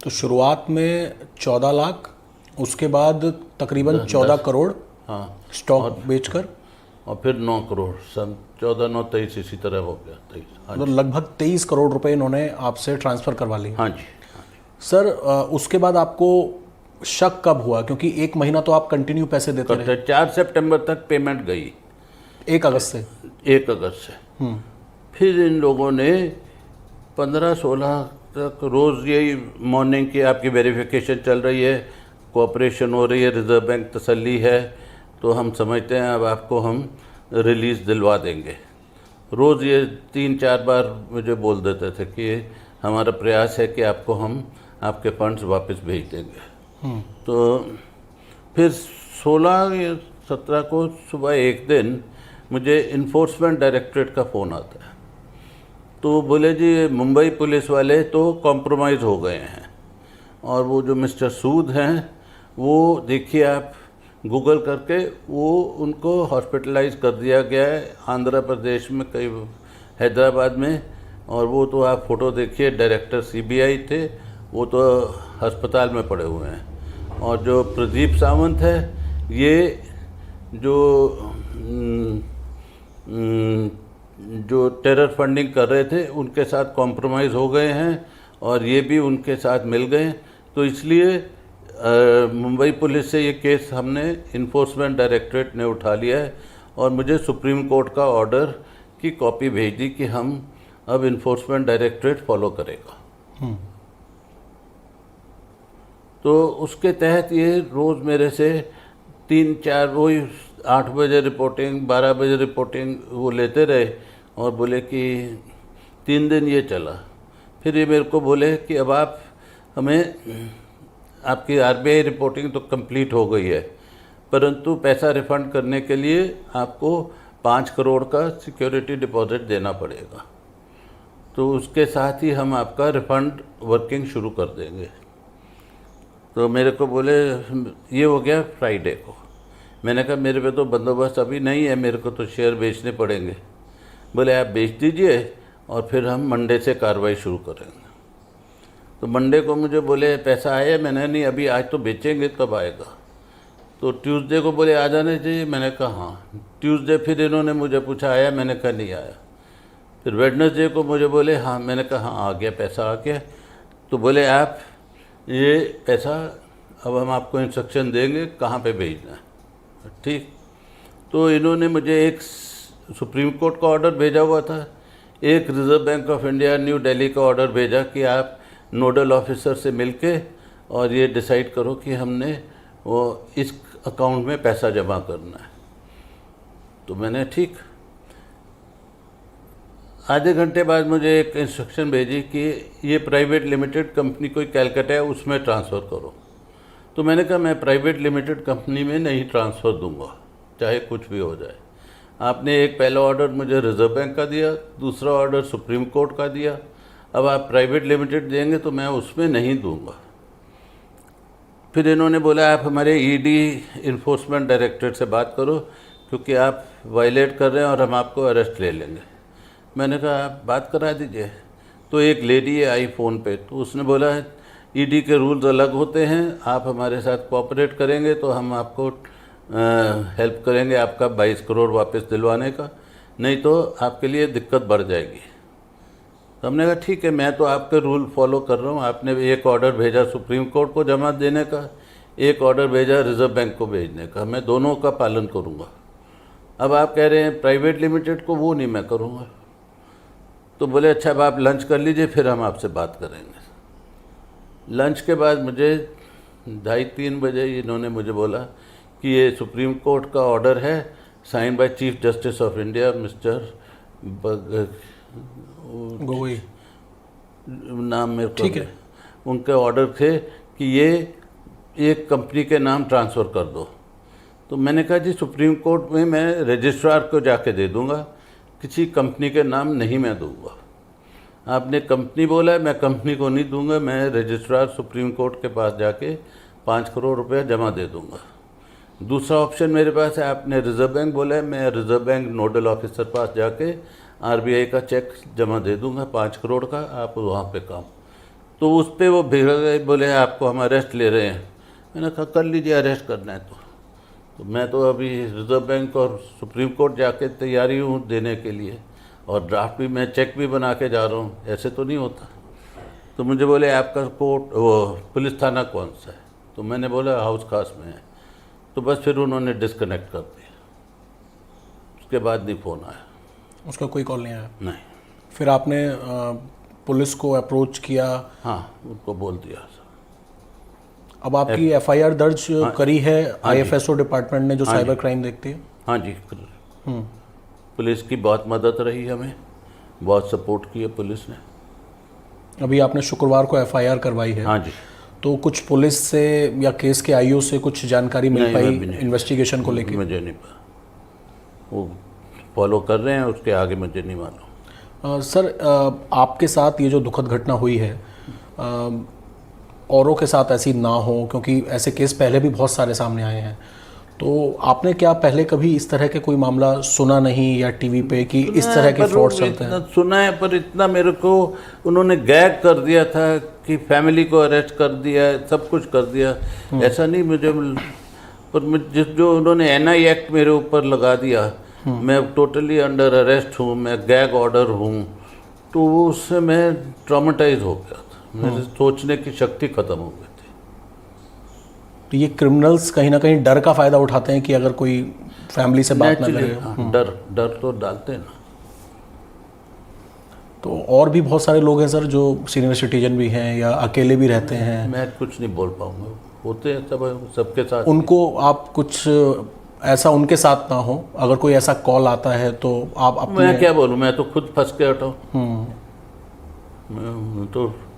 तो शुरुआत में 14 लाख, उसके बाद तकरीबन 14 करोड़ हाँ, स्टॉक बेचकर, और फिर 9 करोड़, सन 14, 9, 23 इसी तरह हो गया 23। हाँ मतलब लगभग 23 करोड़ रुपए इन्होंने आपसे ट्रांसफ़र करवा लिए। हाँ जी। सर उसके बाद आपको शक कब हुआ, क्योंकि 1 महीना तो आप कंटिन्यू पैसे देते रहे। 4 सितंबर तक पेमेंट गई, 1 अगस्त से। 1 अगस्त से। फिर इन लोगों ने 15-16 तक रोज़ यही मॉर्निंग की आपकी वेरिफिकेशन चल रही है, कोऑपरेशन हो रही है, रिजर्व बैंक तसल्ली है, तो हम समझते हैं अब आपको हम रिलीज़ दिलवा देंगे। रोज़ ये 3-4 बार मुझे बोल देते थे कि हमारा प्रयास है कि आपको हम आपके फंड्स वापस भेज देंगे। तो फिर 16 या 17 को सुबह एक दिन मुझे इन्फोर्समेंट डायरेक्टरेट का फ़ोन आता है। तो बोले जी मुंबई पुलिस वाले तो कॉम्प्रोमाइज़ हो गए हैं, और वो जो मिस्टर सूद हैं वो देखिए आप गूगल करके, वो उनको हॉस्पिटलाइज कर दिया गया है आंध्र प्रदेश में, कई हैदराबाद में, और वो तो आप फ़ोटो देखिए, डायरेक्टर सीबीआई थे, वो तो अस्पताल में पड़े हुए हैं। और जो प्रदीप सावंत है, ये जो टेरर फंडिंग कर रहे थे उनके साथ कॉम्प्रोमाइज़ हो गए हैं, और ये भी उनके साथ मिल गए। तो इसलिए मुंबई पुलिस से ये केस हमने इन्फोर्समेंट डायरेक्टरेट ने उठा लिया है, और मुझे सुप्रीम कोर्ट का ऑर्डर की कॉपी भेज दी कि हम अब इन्फोर्समेंट डायरेक्टरेट फॉलो करेगा। तो उसके तहत ये रोज़ मेरे से 3-4 वही 8 बजे रिपोर्टिंग, 12 बजे रिपोर्टिंग वो लेते रहे, और बोले कि 3 दिन ये चला। फिर ये मेरे को बोले कि अब आप हमें, आपकी आरबीआई रिपोर्टिंग तो कंप्लीट हो गई है, परंतु पैसा रिफ़ंड करने के लिए आपको 5 करोड़ का सिक्योरिटी डिपॉजिट देना पड़ेगा, तो उसके साथ ही हम आपका रिफ़ंड वर्किंग शुरू कर देंगे। तो मेरे को बोले, ये हो गया फ्राइडे को। मैंने कहा मेरे पे तो बंदोबस्त अभी नहीं है, मेरे को तो शेयर बेचने पड़ेंगे। बोले आप बेच दीजिए और फिर हम मंडे से कार्रवाई शुरू करेंगे। तो मंडे को मुझे बोले पैसा आया, मैंने नहीं अभी, आज तो बेचेंगे तब आएगा। तो ट्यूसडे को बोले आ जाने चाहिए, मैंने कहा हाँ। ट्यूसडे फिर इन्होंने मुझे पूछा आया, मैंने कहा नहीं आया। फिर वेडनेसडे को मुझे बोले हाँ, मैंने कहा हाँ आ गया, पैसा आ गया। तो बोले आप ये पैसा अब हम आपको इंस्ट्रक्शन देंगे कहाँ पे भेजना है, ठीक। तो इन्होंने मुझे एक सुप्रीम कोर्ट का ऑर्डर भेजा हुआ था, एक reserve bank of India new Delhi का ऑर्डर भेजा कि आप नोडल ऑफिसर से मिलके और ये डिसाइड करो कि हमने वो इस अकाउंट में पैसा जमा करना है। तो मैंने ठीक। आधे घंटे बाद मुझे एक इंस्ट्रक्शन भेजी कि ये प्राइवेट लिमिटेड कंपनी कोई कैलकाटा है, उसमें ट्रांसफ़र करो। तो मैंने कहा मैं प्राइवेट लिमिटेड कंपनी में नहीं ट्रांसफ़र दूंगा, चाहे कुछ भी हो जाए। आपने एक पहला ऑर्डर मुझे रिज़र्व बैंक का दिया, दूसरा ऑर्डर सुप्रीम कोर्ट का दिया, अब आप प्राइवेट लिमिटेड देंगे तो मैं उसमें नहीं दूंगा। फिर इन्होंने बोला आप हमारे ईडी इन्फोर्समेंट डायरेक्टरेट से बात करो, क्योंकि आप वायलेट कर रहे हैं और हम आपको अरेस्ट ले लेंगे। मैंने कहा आप बात करा दीजिए। तो एक लेडी आई फ़ोन पे, तो उसने बोला ईडी के रूल्स अलग होते हैं, आप हमारे साथ कोऑपरेट करेंगे तो हम आपको हेल्प करेंगे आपका 22 करोड़ वापस दिलवाने का, नहीं तो आपके लिए दिक्कत बढ़ जाएगी। तो हमने कहा ठीक है, मैं तो आपके रूल फॉलो कर रहा हूँ। आपने एक ऑर्डर भेजा सुप्रीम कोर्ट को जमा देने का, एक ऑर्डर भेजा रिज़र्व बैंक को भेजने का, मैं दोनों का पालन करूँगा। अब आप कह रहे हैं प्राइवेट लिमिटेड को, वो नहीं मैं करूँगा। तो बोले अच्छा अब आप लंच कर लीजिए, फिर हम आपसे बात करेंगे। लंच के बाद मुझे 2:30-3 बजे इन्होंने मुझे बोला कि ये सुप्रीम कोर्ट का ऑर्डर है, sign by chief justice of India mister Gogoi, नाम मेरे को ठीक है, उनके ऑर्डर थे कि ये एक कंपनी के नाम ट्रांसफ़र कर दो। तो मैंने कहा जी सुप्रीम कोर्ट में मैं रजिस्ट्रार को जाके दे दूंगा, किसी कंपनी के नाम नहीं मैं दूंगा। आपने कंपनी बोला है, मैं कंपनी को नहीं दूंगा, मैं रजिस्ट्रार सुप्रीम कोर्ट के पास जाके 5 करोड़ रुपया जमा दे दूंगा। दूसरा ऑप्शन मेरे पास है, आपने रिज़र्व बैंक बोला है, मैं रिज़र्व बैंक नोडल ऑफिसर पास जाके आरबीआई का चेक जमा दे दूंगा 5 करोड़ का, आप वहाँ पे काम। तो उस पर वो भिड़ गए, बोले आपको हम अरेस्ट ले रहे हैं। मैंने कहा कर लीजिए, अरेस्ट करना है तो मैं तो अभी रिजर्व बैंक और सुप्रीम कोर्ट जाके तैयारी हूँ देने के लिए, और ड्राफ्ट भी मैं चेक भी बना के जा रहा हूँ, ऐसे तो नहीं होता। तो मुझे बोले आपका कोर्ट वो पुलिस थाना कौन सा है? तो मैंने बोला हाउस खास में है। तो बस फिर उन्होंने डिस्कनेक्ट कर दिया, उसके बाद नहीं फ़ोन आया। उसका कोई कॉल नहीं आया? नहीं। फिर आपने पुलिस को अप्रोच किया? हाँ, उनको बोल दिया। अब आपकी एफआईआर दर्ज करी है आईएफएसओ डिपार्टमेंट ने जो हाँ साइबर क्राइम देखती है? हाँ जी, पुलिस की बहुत मदद रही, हमें बहुत सपोर्ट किया पुलिस ने। अभी आपने शुक्रवार को एफआईआर करवाई है। हाँ जी। तो कुछ पुलिस से या केस के आईओ से कुछ जानकारी मिल पाई इन्वेस्टिगेशन को लेकर? मुझे नहीं पता, वो फॉलो कर रहे हैं, उसके आगे मुझे नहीं मालूम। सर, आपके साथ ये जो दुखद घटना हुई है, औरों के साथ ऐसी ना हो, क्योंकि ऐसे केस पहले भी बहुत सारे सामने आए हैं, तो आपने क्या पहले कभी इस तरह के कोई मामला सुना नहीं या टीवी पे कि इस तरह के फ्रॉड चलते हैं? सुना है, पर इतना मेरे को उन्होंने गैग कर दिया था कि फैमिली को अरेस्ट कर दिया, सब कुछ कर दिया, ऐसा नहीं मुझे। पर जो उन्होंने एनआई एक्ट मेरे ऊपर लगा दिया, मैं टोटली अंडर अरेस्ट हूँ, मैं गैग ऑर्डर हूँ, तो वो उससे मैं ट्रॉमेटाइज हो गया था, मेरे सोचने की शक्ति खत्म हो गई थी। तो ये क्रिमिनल्स कहीं ना कहीं डर का फ़ायदा उठाते हैं कि अगर कोई फैमिली से बात ना करे। डर तो डालते हैं ना। तो और भी बहुत सारे लोग हैं सर जो सीनियर सिटीजन भी हैं या अकेले भी रहते हैं। मैं कुछ नहीं बोल पाऊँगा, होते हैं सबके साथ। उनको आप कुछ ऐसा उनके साथ ना हो, अगर कोई ऐसा कॉल आता है तो आप अपने... मैं क्या बोलूँ, मैं तो खुद फंस के हटा हूँ। मैं तो